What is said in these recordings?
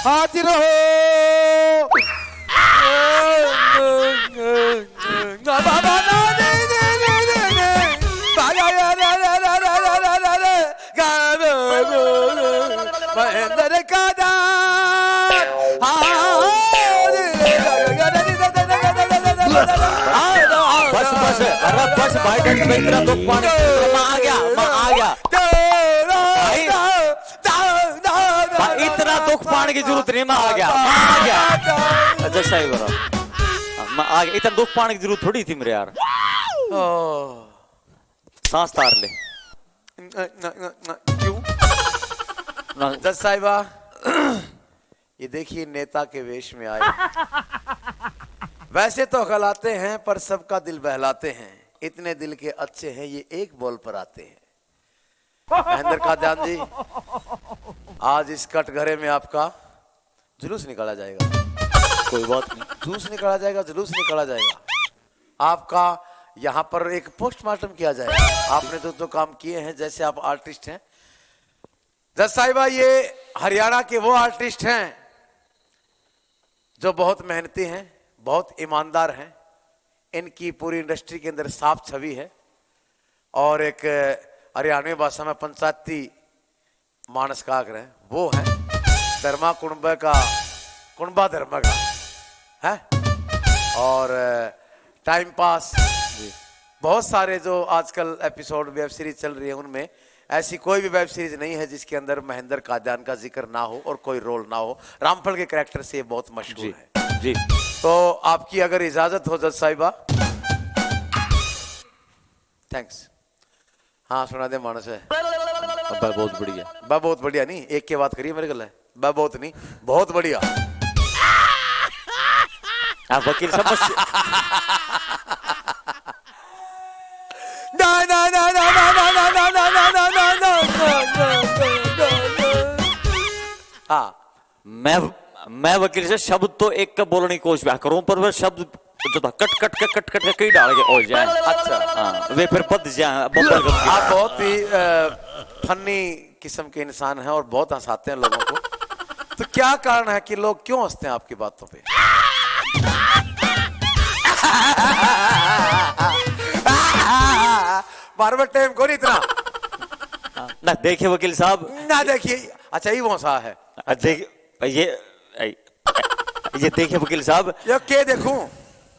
हाजिर हो महेंद्र का बस बस अरे बस भाई इतना दुख पाने आ गया भाई इतना दुख पाने की जरूरत नहीं, मैं आ गया अच्छा सही बोला, मैं आ गया, इतना दुख पाने की जरूरत थोड़ी थी मेरे यार। सांस तार ले। क्यों जज साहिबा, ये देखिए नेता के वेश में आए। वैसे तो गलाते हैं पर सबका दिल बहलाते हैं, इतने दिल के अच्छे हैं ये एक बॉल पर आते हैं। महेंद्र कादियान जी, आज इस कटघरे में आपका जुलूस निकाला जाएगा। कोई बात नहीं, जुलूस निकाला जाएगा, जुलूस निकाला जाएगा। आपका यहाँ पर एक पोस्टमार्टम किया जाएगा। आपने तो काम किए हैं, जैसे आप आर्टिस्ट हैं। जज साहिबा, ये हरियाणा के वो आर्टिस्ट हैं जो बहुत मेहनती हैं, बहुत ईमानदार हैं। इनकी पूरी इंडस्ट्री के अंदर साफ छवि है और एक हरियाणवी भाषा में पंचायती मानस का आग्रह है, वो है धर्मा कुंभ का कुंभा धर्म का है। और टाइम पास बहुत सारे जो आजकल एपिसोड वेब सीरीज चल रही है, उनमें ऐसी कोई भी वेब सीरीज नहीं है जिसके अंदर महेंद्र कादियान का जिक्र ना हो और कोई रोल ना हो। रामफल के कैरेक्टर से ये बहुत मशहूर है जी। तो आपकी अगर इजाजत हो जज साहिबा। थैंक्स। हाँ सुना दे मानस है। बहुत बढ़िया, बहुत बढ़िया नहीं, एक के बात करिए मेरे गल है, बहुत नहीं बहुत बढ़िया। आप वकील समझ ना ना ना ना ना ना ना ना ना ना ना ना ना। हाँ, मैं वकील से शब्द तो एक का बोलने की कोशिश करूं, पर वह शब्द जो था कट कट के कई डाल के हो जाए। अच्छा हाँ, वे फिर बद जाए। आप बहुत ही फनी किस्म के इंसान हैं और बहुत हंसाते हैं लोगों को। तो क्या कारण है कि लोग क्यों हंसते हैं आपकी बातों पे? बार टाइम को नहीं इतना ना देखिए वकील साहब, ना देखिए। अच्छा ये वो सा है। ये देखिए वकील साहब, ये क्या देखूं?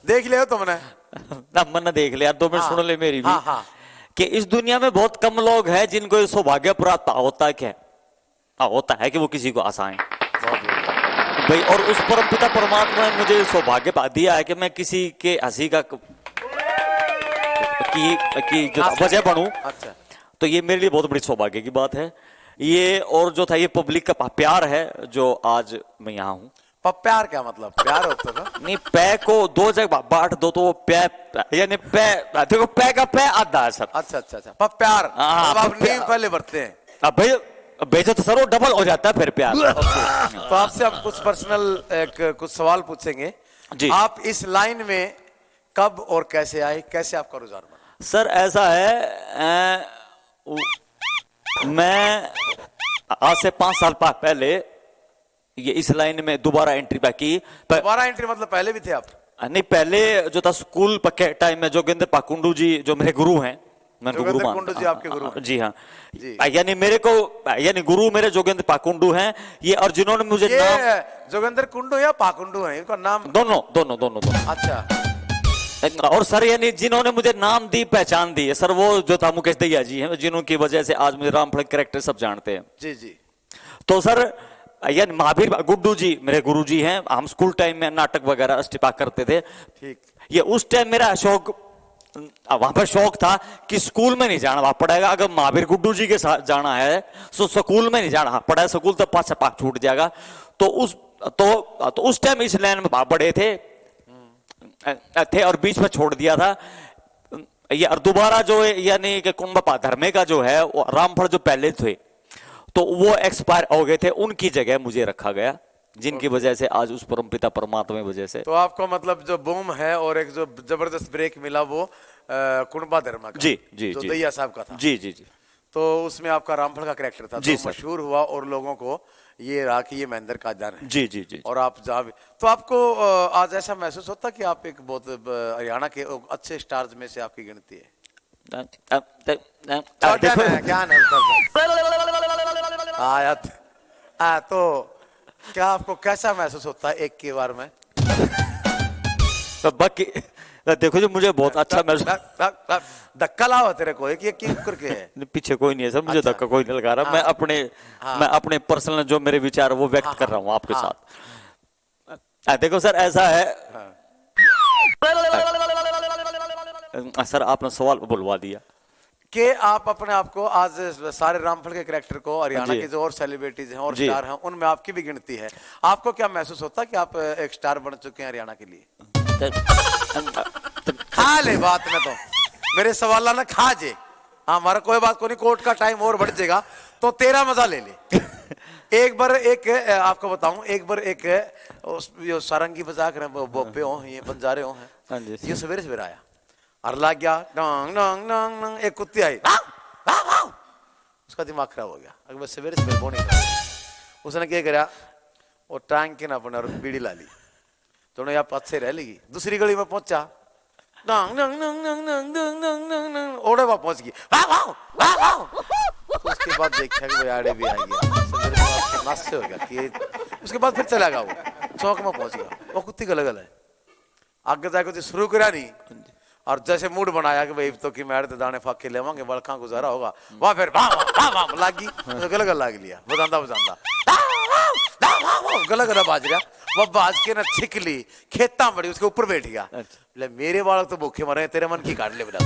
देख ले हो तुमने ना मन देख लिया, 2 मिनट सुन ले मेरी भी। हाँ। कि इस दुनिया में बहुत कम लोग हैं जिनको ये सौभाग्य प्राप्त होता है कि वो किसी को हंसाएं भाई। और उस परमपिता परमात्मा ने मुझे सौभाग्य दिया है कि मैं किसी के हंसी का की जो वजह बनूं। अच्छा, तो ये मेरे लिए बहुत बड़ी सौभाग्य की बात है ये। और जो था ये पब्लिक का प्यार है जो आज मैं यहाँ हूँ। प्यार क्या मतलब? प्यार होता था नहीं, पै को 2 जगह बांट दो तो पै, यानी पै, देखो पै का पै आधा है सर। अच्छा प्यार आप नींव पहले भरते हैं। अब भाई भेजो तो सर वो डबल हो जाता है फिर प्यार। तो आपसे हम कुछ पर्सनल कुछ सवाल पूछेंगे जी। आप इस लाइन में कब और कैसे आए, कैसे आपका रुझान बना? सर ऐसा है, मैं आज से 5 साल पहले ये इस लाइन में दोबारा एंट्री की। दोबारा एंट्री मतलब पहले भी थे आप? नहीं, पहले जो था स्कूल पक्के टाइम में जोगिंदर पाकुंडू जी जो मेरे गुरु हैं, मैं गुरु कुंडू जी आपके गुरु हैं? जी हाँ जी। यानी मेरे को यानी गुरु मेरे जोगिंदर पाकुंडू हैं ये। और जिन्होंने मुझे नाम जोगिंदर कुंडू या पाकुंडू है इनका नाम? दोनों। अच्छा। और सर यानी जिन्होंने मुझे नाम दी पहचान दी है सर, वो जो था मुकेश दहिया जी हैं, जिन्होंकी वजह से आज मुझे रामफल कैरेक्टर सब जानते हैं। जी। तो सर यानी महावीर गुड्डू जी मेरे गुरु जी हैं। हम स्कूल टाइम में नाटक वगैरह अस्टिपा करते थे। ठीक। ये उस टाइम मेरा शौक, वहां पर शौक था कि स्कूल में नहीं जाना पड़ेगा। अगर महावीर गुड्डू जी के साथ जाना है तो स्कूल में नहीं जाना पड़ेगा, स्कूल तो पास छूट जाएगा। तो उस टाइम इस लाइन में बड़े थे और बीच में छोड़ दिया था ये। और दोबारा जो यानी कि कुंभ धर्मे का जो है रामफल जो पहले थे तो वो एक्सपायर हो गए थे, उनकी जगह मुझे रखा गया। जिनकी वजह से आज उस परमपिता परमात्मा की वजह से। तो आपको मतलब जो बूम है और एक जो जबरदस्त ब्रेक मिला वो कुणबा धर्मा का, जी जी जो जी दैया साहब का था। जी जी जी तो उसमें आपका रामफल का कैरेक्टर था, जी तो सर। मशहूर हुआ और लोगों को ये रहा कि ये महेंद्र कादयान है। जी जी जी। और आप जहाँ भी, तो आपको आज ऐसा महसूस होता कि आप एक बहुत हरियाणा के अच्छे स्टार्स में से आपकी गिनती है? देखो क्या आयत तो क्या आपको कैसा महसूस होता है एक के बार में? तो बाकी देखो जो मुझे बहुत अच्छा महसूस, धक्का लाओ तेरे को एक करके है। पीछे कोई नहीं है सर, मुझे अच्छा। धक्का कोई नहीं लगा रहा। हाँ। मैं अपने पर्सनल जो मेरे विचार वो व्यक्त कर रहा हूँ आपके साथ। देखो सर ऐसा है, सर आपने सवाल बुलवा दिया कि आप अपने आप को आज सारे रामफल के कैरेक्टर को, हरियाणा जी। के जो और सेलिब्रिटीज हैं और जी। स्टार हैं उनमें आपकी भी गिनती है। आपको क्या महसूस होता है कि आप एक स्टार बन चुके हैं हरियाणा के लिए? खा ले बात में तो मेरे सवाल ना खा जे। हाँ हमारा कोई बात को नहीं, कोर्ट का टाइम और बढ़ जाएगा तो तेरा मजा ले ले। एक बार एक आपको बताऊं, एक बार एक ये सारंगी बजा कर बोपे हो, ये बंजारे हो हैं, हाँ जी। ये सवेरे सवेरे आया और लग गया डंग डंग डंग डंग, एक कुत्ती आई वाव, वाव, वाव। उसका दिमाग खराब हो गया। अगर सवेरे सवेरे बोनी उसने क्या करा, वो टांग के ना अपने और बीड़ी ला ली, दोनों यहाँ पीछे रह लेगी। दूसरी गली में पहुंचा, डंग डंग डंग डंग डंग डंग डंग डंग डंग, ओढ़े वहां पहुंच गई, वाव वाव वाव वाव। तो उसके बाद देखा कि वो आड़े भी आ गया, सवेरे सवेरे नाश से हो गया कि उसके बाद फिर चला गया, वो चौक में पहुंच गया। वो कुत्ती गलत है आगे जाके तो शुरू करा नहीं, और जैसे मूड बनाया कि भाई तो कि मैं दाने फाके लेवांगे बड़का गुजारा होगा, वहां फिर वाह वाह वाह लागी, तो गलत लाग लिया बजांदा बजांदा गलत गलत बाज रहा। वो बाज के ना छिकली खेता बड़ी उसके ऊपर बैठ गया। ले मेरे बालक तो भूखे मरे, तेरे मन की काट ले बेटा।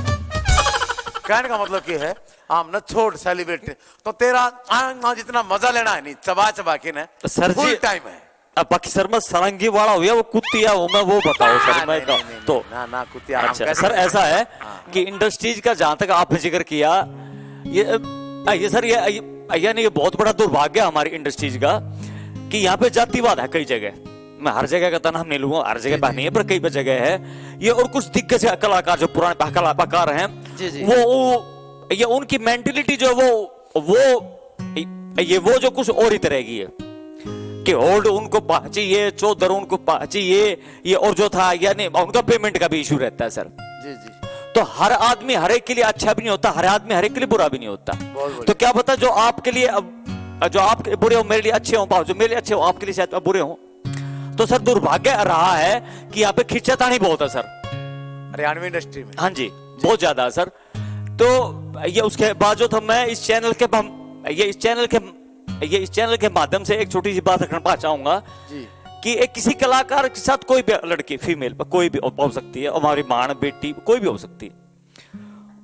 कहने का मतलब क्या है, आम न छोड़ सेलिब्रेट तो तेरा जितना मजा लेना है नहीं, चबा चबा के ना सर फुल जी टाइम है। अब बाकी सर मैं सारंगी वाला हो गया, वो कुत्ती है वो मैं वो बताओ सर मैं तो ना ना कुत्तिया। अच्छा सर ऐसा है कि इंडस्ट्रीज का जहां तक आपने जिक्र किया, ये सर ये बहुत बड़ा दुर्भाग्य है हमारी इंडस्ट्रीज का कि यहाँ पे जातिवाद है कई जगह। मैं हर जगह का नाम नहीं लूंगा, हर जगह नहीं है पर कई जगह है ये। और कुछ दिग्गज कलाकार जो पुराने कलाकार हैं वो ये उनकी मेंटेलिटी जो वो जो कुछ और ही तरह की है कि होल्ड उनको चाहिए, चौधर उनको चाहिए ये, और जो था यानी उनका पेमेंट का भी इशू रहता है सर। जी जी। तो हर आदमी हर एक के लिए अच्छा भी नहीं होता, हर आदमी हर एक के लिए बुरा भी नहीं होता। तो क्या पता जो आपके लिए जो आपके बुरे हो मेरे लिए अच्छे हो, जो मेरे लिए अच्छे हो आपके लिए शायद बुरे हो। तो सर दुर्भाग्य रहा है कि यहाँ पे खिंचातानी बहुत है सर हरियाणवी इंडस्ट्री में। हाँ जी बहुत ज्यादा है सर। तो ये उसके बाद जो था मैं इस चैनल के माध्यम से एक छोटी सी बात रखना चाहूंगा कि एक किसी कलाकार के साथ कोई भी लड़की फीमेल कोई भी हो सकती है, हमारी मां बेटी कोई भी हो सकती है।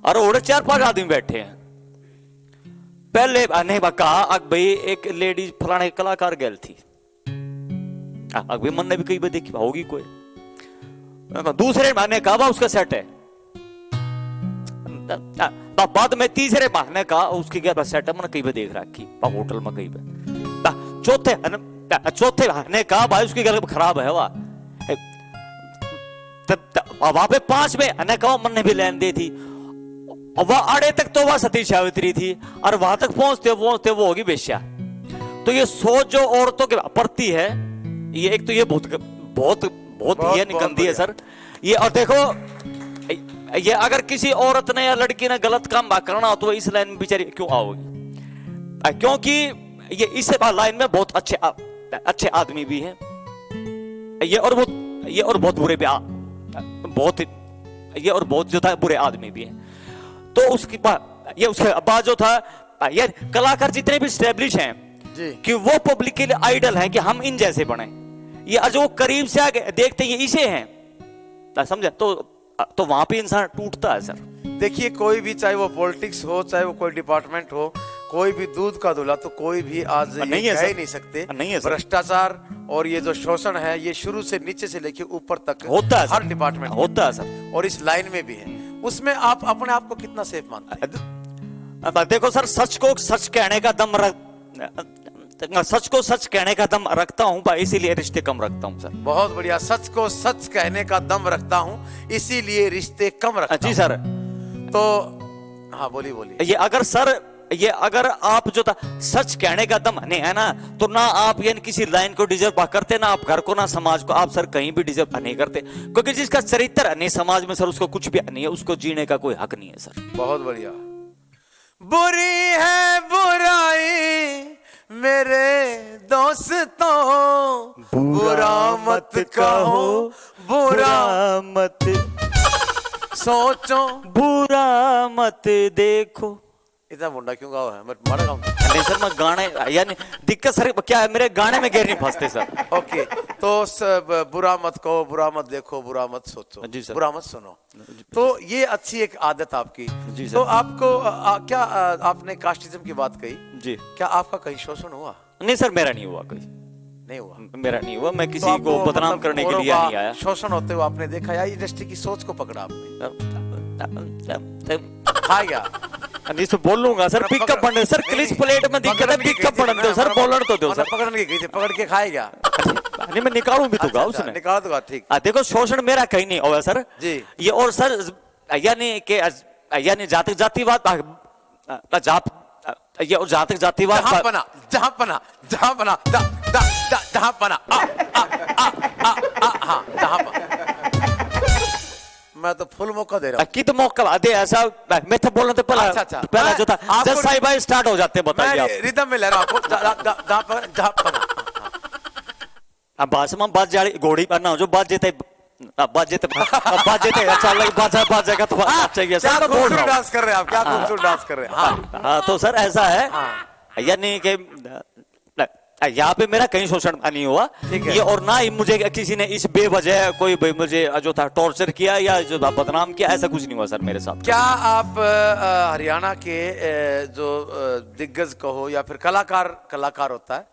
और और 4-5 आदमी बैठे हैं, पहले नहीं कहा भाई एक लेडीज फलाने कलाकार गैल थी, अभी मन ने भी कई बार देखी होगी कोई। दूसरे माने कहा उसका सेट है, बाद में तीसरे माने कहा उसकी क्या सेट है, मैंने कई बार देख रखी होटल में कई बार। चौथे ने कहा भाई उसकी गल खराब है वहां पे 5 में ने कहा मन ने भी लेन दे थी, वह आड़े तक तो वह सती सावित्री थी और वहां तक पहुंचते वो होगी बेश्या। तो ये सोच जो औरतों के प्रति है ये एक तो ये बहुत ये गंदी है सर ये। और देखो ये अगर किसी औरत ने या लड़की ने गलत काम करना हो तो इस लाइन में बेचारी क्यों आओगी, क्योंकि ये इस लाइन में बहुत अच्छे आदमी भी हैं ये और बहुत बुरे भी बहुत जो था बुरे आदमी भी हैं। तो उसके बाद जो था ये कलाकार जितने भी स्टैब्लिश हैं कि वो पब्लिक के लिए आइडल हैं कि हम इन जैसे बने, ये जो करीब से आगे देखते ये इसे हैं समझे, तो वहां पे इंसान टूटता है सर। देखिए कोई भी चाहे वो पॉलिटिक्स हो चाहे वो कोई डिपार्टमेंट हो, कोई भी दूध का दूल्हा तो कोई भी आज नहीं कह ही नहीं सकते। भ्रष्टाचार और ये जो शोषण है ये शुरू से नीचे से लेके ऊपर तक होता है, हर डिपार्टमेंट होता है सर, और इस लाइन में भी है। उसमें आप अपने आप को कितना सेफ मानते हैं? देखो सर सच को सच कहने का दम सच को सच कहने का दम रखता हूँ भाई, इसीलिए रिश्ते कम रखता हूँ सर। बहुत बढ़िया, सच को सच कहने का दम रखता हूँ इसीलिए रिश्ते कम रखता जी सर। तो हाँ बोलिए बोलिए। ये अगर सर, ये अगर आप जो था सच कहने का दम नहीं है ना, तो ना आप यानी किसी लाइन को डिजर्व करते, ना आप घर को ना समाज को आप सर कहीं भी डिजर्व नहीं करते, क्योंकि जिसका चरित्र नहीं समाज में सर उसको कुछ भी नहीं है, उसको जीने का कोई हक नहीं है सर। बहुत बढ़िया। बुरी है बुराई मेरे दोस्तों, बुरा मत कहो, बुरा मत सोचो, बुरा मत देखो। इतना मुंडा क्यों गाओ है? मैं मारा गाऊं? नहीं सर, मैं गाने यानी दिक्कत सर क्या है, मेरे गाने में गैर नहीं फंसते सर। ओके, तो बुरा मत कहो, बुरा मत देखो, बुरा मत सोचो, जी सर। बुरा मत सुनो। तो ये अच्छी एक आदत आपकी। जी सर। तो आपको क्या आपने कास्टिज्म की बात कही जी, क्या आपका कहीं शोषण हुआ? नहीं सर, मेरा नहीं हुआ कोई, नहीं हुआ। मेरा नहीं हुआ, मैं तो किसी आपको को बदनाम मतलब करने के औरों लिए का नहीं आया। शोषण होते हुए आपने देखा या इंडस्ट्री की सोच को पकड़ा आपने? खा गया नहीं तो बोल लूंगा सर, पिकअप बनने सर, क्लिच प्लेट में दिक्कत है, पिकअप बनने दो सर, बोलने तो दो सर। पकड़ने की गई थी, पकड़ के खाएगा? नहीं मैं निकालूं भी तो गा उसने, निकाल दूंगा, ठीक। देखो शोषण मेरा कहीं नहीं हुआ सर जी। ये और सर यानी के यानी जाति जातिवाद जात, ये और जाति जातिवाद जहां पना जहां पना जहां पना जहां पना हाँ जहां पना। मैं तो फुल मौका दे रहा हूँ। कित मौका दे ऐसा, मैं तो बोलने तो पहला अच्छा। पहला जो था जज साहिब भाई स्टार्ट हो जाते हैं, बताइए आप। रिदम में ले रहा हूँ जहां पना। अब भाषा में बात जाड़ी घोड़ी पर ना जो बात जेते अच्छा लगे बात जाएगा तो चाहिए क्या सर, बोल रहा हूँ। डांस कर रहे हैं आप, क्या खूबसूरत डांस कर रहे हैं। हाँ हाँ तो सर ऐसा है, हाँ। यानी कि यहाँ पे मेरा कहीं शोषण नहीं हुआ ठीक है। ये, और ना ही मुझे किसी ने इस बेवजह कोई मुझे जो था टॉर्चर किया या जो था बदनाम किया, ऐसा कुछ नहीं हुआ सर मेरे साथ। क्या आप हरियाणा के जो दिग्गज कहो या फिर कलाकार होता है,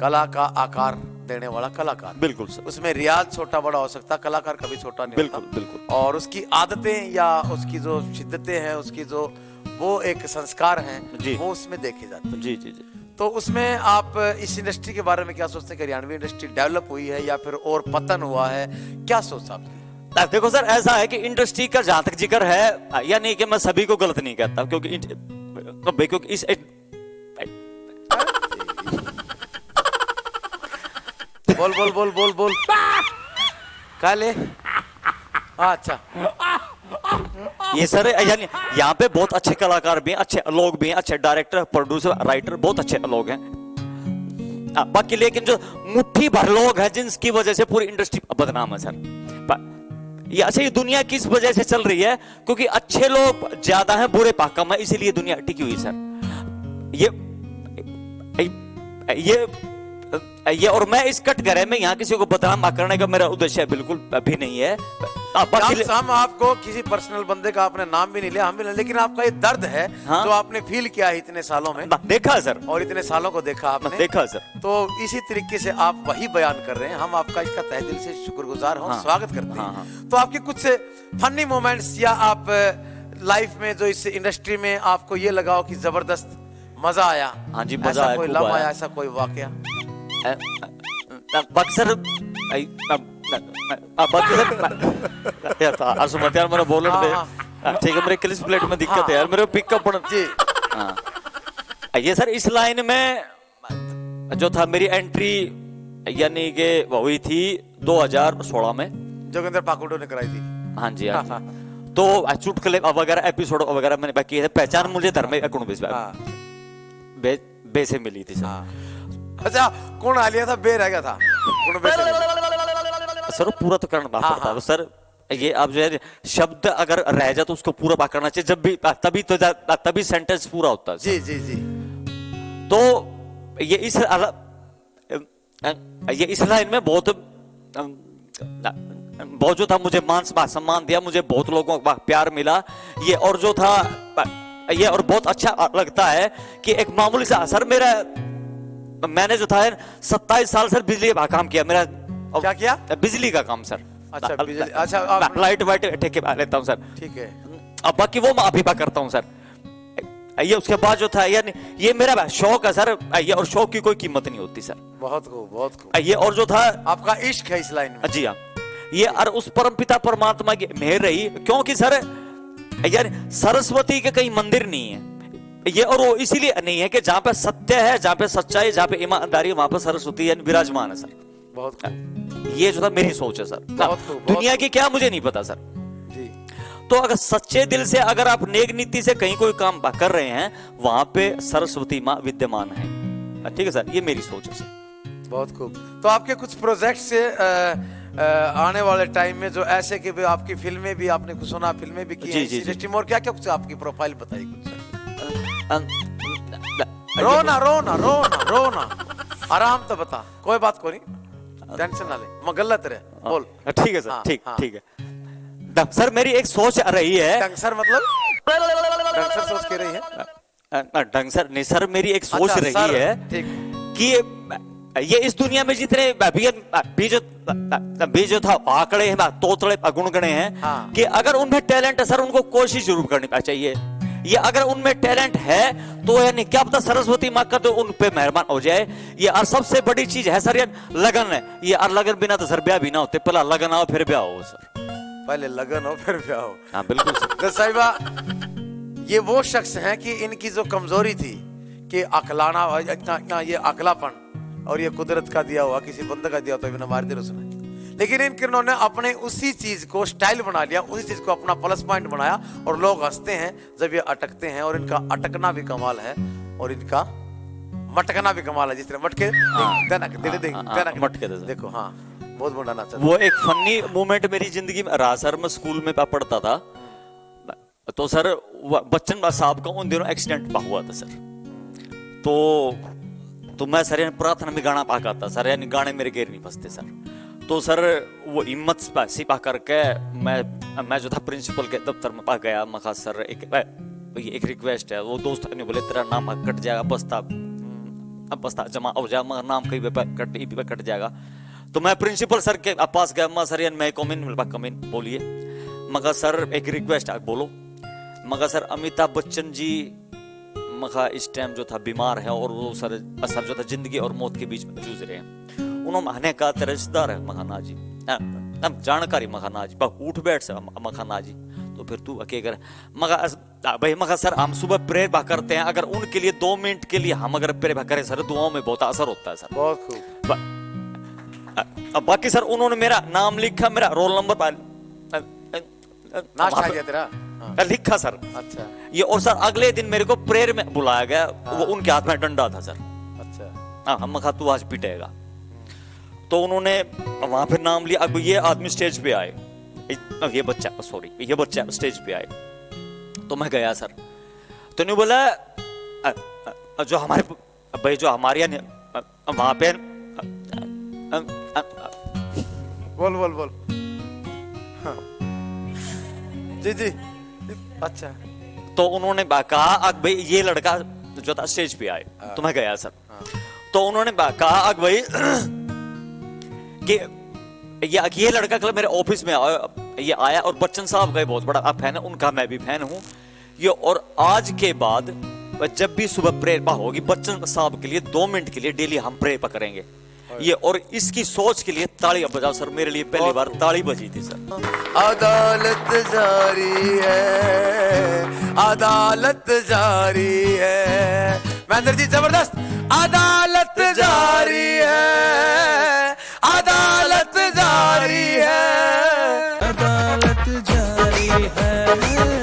कला का आकार देने वाला कलाकार, बिल्कुल सर, उसमें रियाज छोटा बड़ा हो सकता है, कलाकार कभी छोटा नहीं बिल्कुल होता। बिल्कुल। और उसकी आदतें या उसकी जो शिद्दतें हैं, उसकी जो वो एक संस्कार हैं, जी। वो उसमें देखे जाते हैं। जी जी जी। तो उसमें आप इस इंडस्ट्री के बारे में क्या सोचते हैं कि हरियाणवी इंडस्ट्री डेवलप हुई है या फिर और पतन हुआ है? क्या सोच आपकी? देखो सर ऐसा है कि इंडस्ट्री का जहां तक जिक्र है, या नहीं कि मैं सभी को गलत नहीं कहता, क्योंकि इस बोल काले। अच्छा, ये सर यानी यहाँ पे बहुत अच्छे कलाकार भी हैं, अच्छे लोग भी हैं, अच्छे डायरेक्टर, प्रोड्यूसर, राइटर, बहुत अच्छे लोग हैं। बाकी लेकिन जो मुट्ठी भर लोग हैं जिनकी वजह से पूरी इंडस्ट्री बदनाम है सर। ये अच्छा, ये दुनिया किस वजह से चल रही है? क्योंकि अच्छे लोग ज्यादा हैं, बुरे कम है, इसीलिए दुनिया टिकी हुई सर। ये और मैं इस कटघरे में यहाँ किसी को बदनाम करने का मेरा उद्देश्य बिल्कुल भी नहीं है। हम आपको किसी पर्सनल बंदे का आपने नाम भी नहीं लिया, हम भी नहीं, लेकिन आपका ये दर्द है जो आपने फील किया है इतने सालों में, देखा सर, और इतने सालों को देखा आपने, देखा सर। तो इसी तरीके से आप वही बयान कर रहे हैं। हम आपका इसका तहे दिल से शुक्रगुजार हैं, स्वागत करते हैं। तो आपके कुछ फनी मोमेंट्स या आप लाइफ में जो इस इंडस्ट्री में आपको ये लगा हो कि जबरदस्त मजा आया? हाँ जी, मजा आया, कोई लम्हा आया, ऐसा कोई वाकया? बक्सर असुमत यार मेरा बोलने दे, ठीक है, मेरे क्लिच प्लेट में दिक्कत है यार, मेरे पिकअप जी। ये सर इस लाइन में जो था मेरी एंट्री यानी कि हुई थी 2016 में, जोगिंदर पाकुड़ो ने कराई थी। हाँ जी हाँ। तो चुटकुले वगैरह एपिसोड वगैरह मैंने किए थे। पहचान मुझे धर्म बे से मिली थी सर। अच्छा, कौन आ लिया था? बे रह गया था सर, पूरा तो करना पड़ता है सर। ये आप जो है शब्द अगर रह जाए तो उसको पूरा बात करना चाहिए, जब भी तभी सेंटेंस पूरा होता है। जी जी जी। तो ये इस लाइन में बहुत जो था मुझे मान सम्मान दिया, मुझे बहुत लोगों का प्यार मिला। ये और जो था ये और बहुत अच्छा लगता है कि एक मामूली सा सर मैंने जो था 27 साल सर बिजली का काम किया। मेरा क्या किया? बिजली का काम सर। अच्छा बिजली, अच्छा लाइट वाइट ठेके लेता हूँ सर। ठीक है। अब बाकी वो मैं अभी करता हूँ सर। ये उसके बाद जो था यानी ये मेरा शौक है सर, ये और शौक की कोई कीमत नहीं होती सर। बहुत खूब, बहुत खूब। ये और जो था आपका इश्क है इस लाइन में। जी हाँ, ये और उस परमपिता परमात्मा की मेहर रही, क्योंकि सर यार सरस्वती के कहीं मंदिर नहीं है ये, और वो इसीलिए नहीं है कि जहां पे सत्य है, जहां पे सच्चाई, जहां पे ईमानदारी, वहां पे सरस्वती यानी विराजमान है सर। बहुत खूब। ये जो था मेरी सोच है सर। बहुत खूब, दुनिया की क्या मुझे नहीं पता सर। जी। तो अगर सच्चे दिल से अगर आप नेक नीति से कहीं कोई काम कर रहे हैं, वहां पे सरस्वती माँ विद्यमान है। ठीक है सर, ये मेरी सोच है सर। बहुत खूब। तो आपके कुछ प्रोजेक्ट से आने वाले टाइम में जो ऐसे कि भी आपकी फिल्में भी आपने कुछ सुना, फिल्में भी की जी, हैं जी, इंडस्ट्री में, और क्या क्या कुछ आपकी प्रोफाइल बताइए कुछ सर। ये- रोना रोना रोना रोना, आराम तो बता, कोई बात को नहीं, टेंशन ना ले, मैं गलत रहे बोल। ठीक है सर, हाँ, ठीक हाँ। ठीक है सर। मेरी एक सोच रही है, डंसर मतलब डंसर सोच के रही है। ढंग सर नहीं सर, मेरी एक सोच अच्छा, रही सर, है ठीक। कि ये इस दुनिया में जितने भी जो था आंकड़े हैं, तोतले गुणगणे हैं, हाँ। कि अगर उनमें टैलेंट है सर, उनको कोशिश जरूर करनी चाहिए। ये अगर उनमें टैलेंट है तो यानी क्या पता सरस्वती माँ का तो उन पे मेहरबान हो जाए। ये और सबसे बड़ी चीज है सर, ये लगन है। ये और लगन बिना तो सर ब्याह भी ना होते, पहला लगन आओ फिर ब्याह हो सर। पहले लगन हो फिर ब्याह हो। हाँ बिल्कुल सर। तो साहिबा ये वो शख्स हैं कि इनकी जो कमजोरी थी कि अकलाना, इतना ये अकलापन, और ये कुदरत का दिया हुआ, किसी बंदे का दिया हुआ तो मार दे उसने, लेकिन इन्होंने अपने उसी चीज को स्टाइल बना लिया, उसी चीज को अपना प्लस पॉइंट बनाया, और लोग हंसते हैं जब ये अटकते हैं। और इनका अटकना भी कमाल है, और इनका मटकना भी कमाल है, जिस तरह मटके मटके दे। देखो। हाँ, बहुत बड़ा नाचा। वो एक फनी मोमेंट मेरी जिंदगी में रहा सर। मैं स्कूल में पढ़ता था, तो सर बच्चन साहब का उन दिनों एक्सीडेंट हुआ था सर। तो मैं सर प्रार्थना में गाना पा था सर, यानी गाने मेरे गेर नहीं फंसते सर। तो सर वो हिम्मत सिपा करके मैं जो था प्रिंसिपल के दफ्तर में पा गया। मैं कहा सर एक रिक्वेस्ट है। वो दोस्त ने बोले तेरा नाम कट जाएगा, बस्ता जमा हो जाए, मगर नाम कहीं पे कट जाएगा। तो मैं प्रिंसिपल सर के पास गया। मैं सर मैं कमिन बोलिए। मगर सर एक रिक्वेस्ट है, बोलो। मगर सर अमिताभ बच्चन जी मखा इस टाइम जो था बीमार है, और वो सर जो था जिंदगी और मौत के बीच में जूझ रहे हैं। उन्होंने हने कहा तेरा रिश्तेदार है मखाना जी, जानकारी मखाना जी, उठ बैठ से मखाना जी, तो फिर तू अके कर। मगर सर हम सुबह प्रेयर करते हैं, अगर उनके लिए 2 मिनट के लिए हम अगर प्रेयर करें सर, दुआओं में बहुत असर होता है सर। बहुत खूब। बाकी सर उन्होंने मेरा नाम लिखा, मेरा रोल नंबर नाश्ता किया तेरा? हाँ। लिखा सर। अच्छा। ये और सर अगले दिन मेरे को प्रेयर में बुलाया गया। वो उनके हाथ में डंडा था सर। अच्छा। हाँ, हम कहा तू आज पिटेगा। तो उन्होंने वहां फिर नाम लिया। अब ये आदमी स्टेज पे आए, ये बच्चा स्टेज पे आए। तो मैं गया सर। तो नहीं बोला जो हमारे भाई जो हमारे वहां पे बोल। हाँ। जी। अच्छा। तो उन्होंने कहा अग भाई ये लड़का जो था स्टेज पे आए। तो मैं गया सर। तो उन्होंने कहा अग भाई कि ये लड़का कल मेरे ऑफिस में ये आया, और बच्चन साहब का बहुत बड़ा फैन है, उनका मैं भी फैन हूं ये। और आज के बाद जब भी सुबह प्रेयर होगी बच्चन साहब के लिए 2 मिनट के लिए डेली हम प्रेयर करेंगे ये। और इसकी सोच के लिए ताली बजाओ सर। मेरे लिए पहली बार ताली बजी थी सर। अदालत जारी है, अदालत जारी है। महेंद्र जी जबरदस्त। अदालत जारी है, अदालत जारी है, अदालत जारी है।